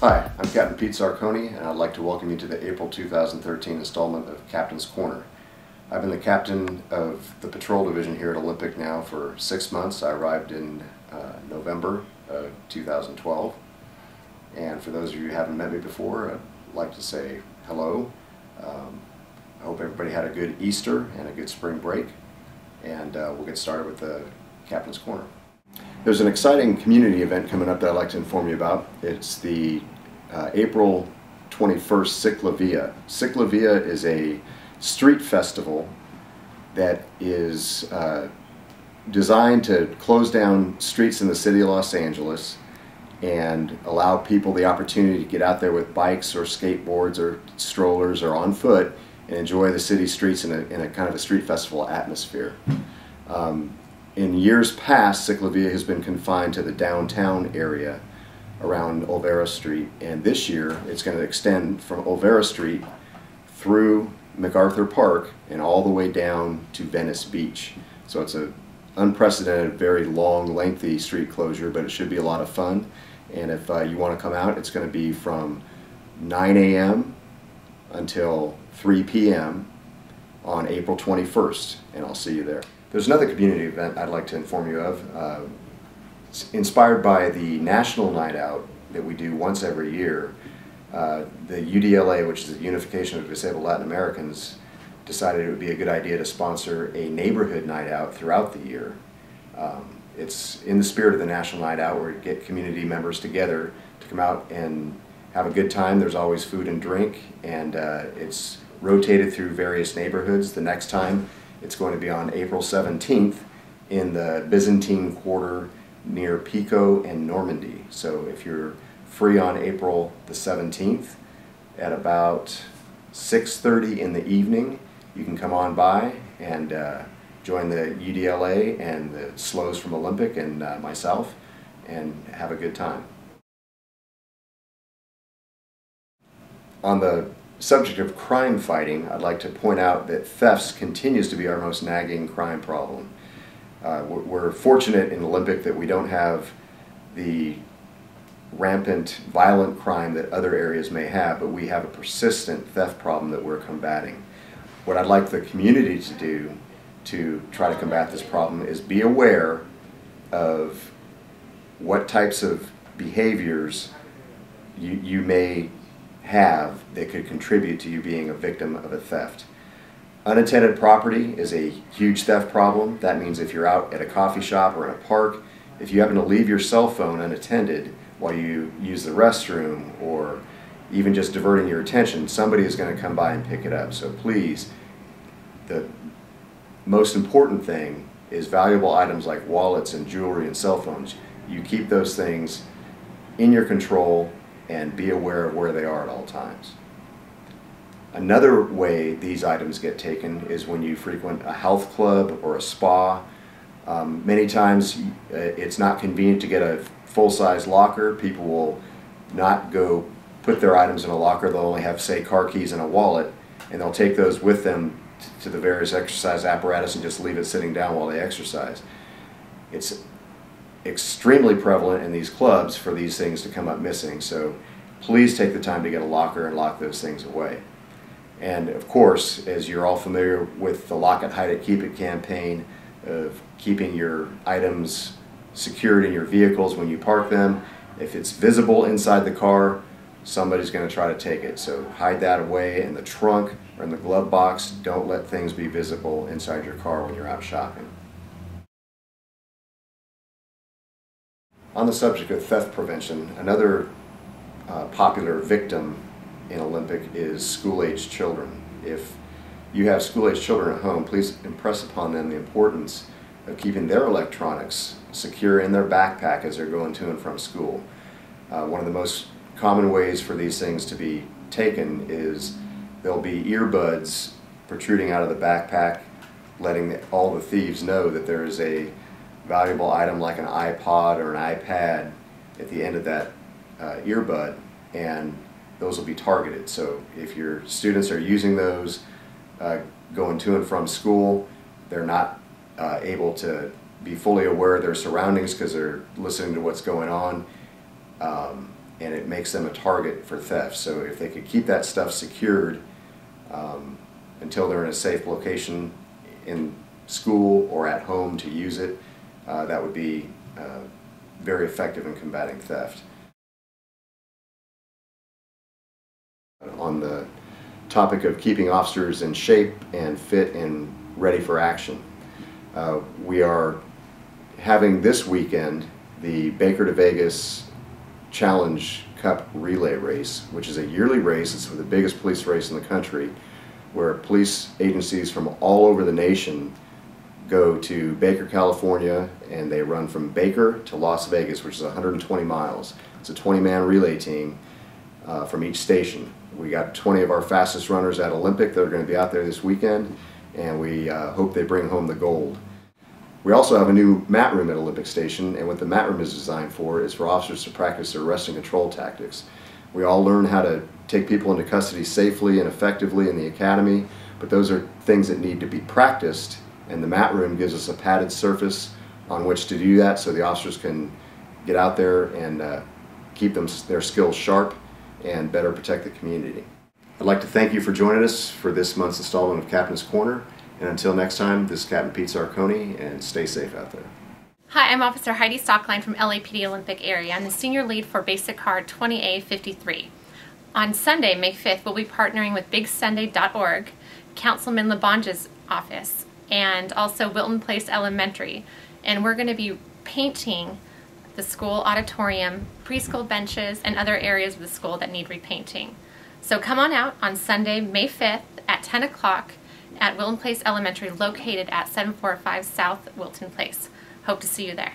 Hi, I'm Captain Pete Sarconi, and I'd like to welcome you to the April 2013 installment of Captain's Corner. I've been the captain of the patrol division here at Olympic now for 6 months. I arrived in November of 2012. And for those of you who haven't met me before, I'd like to say hello. I hope everybody had a good Easter and a good spring break. And we'll get started with the Captain's Corner. There's an exciting community event coming up that I'd like to inform you about. It's the April 21st Ciclavia. Ciclavia is a street festival that is designed to close down streets in the city of Los Angeles and allow people the opportunity to get out there with bikes or skateboards or strollers or on foot and enjoy the city streets in a kind of a street festival atmosphere. In years past, Ciclavia has been confined to the downtown area around Olvera Street, and this year it's going to extend from Olvera Street through MacArthur Park and all the way down to Venice Beach. So it's an unprecedented, very long, lengthy street closure, but it should be a lot of fun. And if you want to come out, it's going to be from 9 a.m. until 3 p.m. on April 21st, and I'll see you there. There's another community event I'd like to inform you of. It's inspired by the National Night Out that we do once every year. The UDLA, which is the Unification of Disabled Latin Americans, decided it would be a good idea to sponsor a neighborhood night out throughout the year. It's in the spirit of the National Night Out, where we get community members together to come out and have a good time. There's always food and drink, and it's rotated through various neighborhoods. The next time it's going to be on April 17th in the Byzantine Quarter near Pico and Normandy. So if you're free on April the 17th at about 6:30 in the evening, you can come on by and join the UDLA and the SLOs from Olympic and myself and have a good time. On the subject of crime fighting, I'd like to point out that thefts continues to be our most nagging crime problem. We're fortunate in Olympic that we don't have the rampant violent crime that other areas may have, but we have a persistent theft problem that we're combating. What I'd like the community to do to try to combat this problem is be aware of what types of behaviors you may have that could contribute to you being a victim of a theft. Unattended property is a huge theft problem. That means if you're out at a coffee shop or in a park, if you happen to leave your cell phone unattended while you use the restroom or even just diverting your attention, somebody is going to come by and pick it up. So please, the most important thing is valuable items like wallets and jewelry and cell phones. You keep those things in your control and be aware of where they are at all times. Another way these items get taken is when you frequent a health club or a spa. Many times it's not convenient to get a full-size locker. People will not go put their items in a locker. They'll only have, say, car keys and a wallet, and they'll take those with them to the various exercise apparatus and just leave it sitting down while they exercise. It's extremely prevalent in these clubs for these things to come up missing, so please take the time to get a locker and lock those things away. And of course, as you're all familiar with the Lock It, Hide It, Keep It campaign of keeping your items secured in your vehicles when you park them, if it's visible inside the car, somebody's going to try to take it. So hide that away in the trunk or in the glove box. Don't let things be visible inside your car when you're out shopping. On the subject of theft prevention, another popular victim in Olympic is school-aged children. If you have school-aged children at home, please impress upon them the importance of keeping their electronics secure in their backpack as they're going to and from school. One of the most common ways for these things to be taken is there'll be earbuds protruding out of the backpack, letting all the thieves know that there is a valuable item like an iPod or an iPad at the end of that earbud, and those will be targeted. So if your students are using those going to and from school, they're not able to be fully aware of their surroundings because they're listening to what's going on. and it makes them a target for theft. So if they could keep that stuff secured until they're in a safe location in school or at home to use it, that would be very effective in combating theft. On the topic of keeping officers in shape and fit and ready for action, we are having this weekend the Baker to Vegas Challenge Cup Relay Race, which is a yearly race. It's the biggest police race in the country, where police agencies from all over the nation go to Baker, California, and they run from Baker to Las Vegas, which is 120 miles. It's a 20-man relay team from each station. We got 20 of our fastest runners at Olympic that are going to be out there this weekend, and we hope they bring home the gold. We also have a new mat room at Olympic Station, and what the mat room is designed for is for officers to practice their arrest and control tactics. We all learn how to take people into custody safely and effectively in the academy, but those are things that need to be practiced, and the mat room gives us a padded surface on which to do that so the officers can get out there and keep their skills sharp and better protect the community. I'd like to thank you for joining us for this month's installment of Captain's Corner. And until next time, this is Captain Pete Sarconi, and stay safe out there. Hi, I'm Officer Heidi Stockline from LAPD Olympic Area. I'm the senior lead for Basic Card 20A53. On Sunday, May 5th, we'll be partnering with BigSunday.org, Councilman LaBonge's office, and also Wilton Place Elementary. And we're going to be painting the school auditorium, preschool benches, and other areas of the school that need repainting. So come on out on Sunday, May 5th at 10 o'clock at Wilton Place Elementary, located at 745 South Wilton Place. Hope to see you there.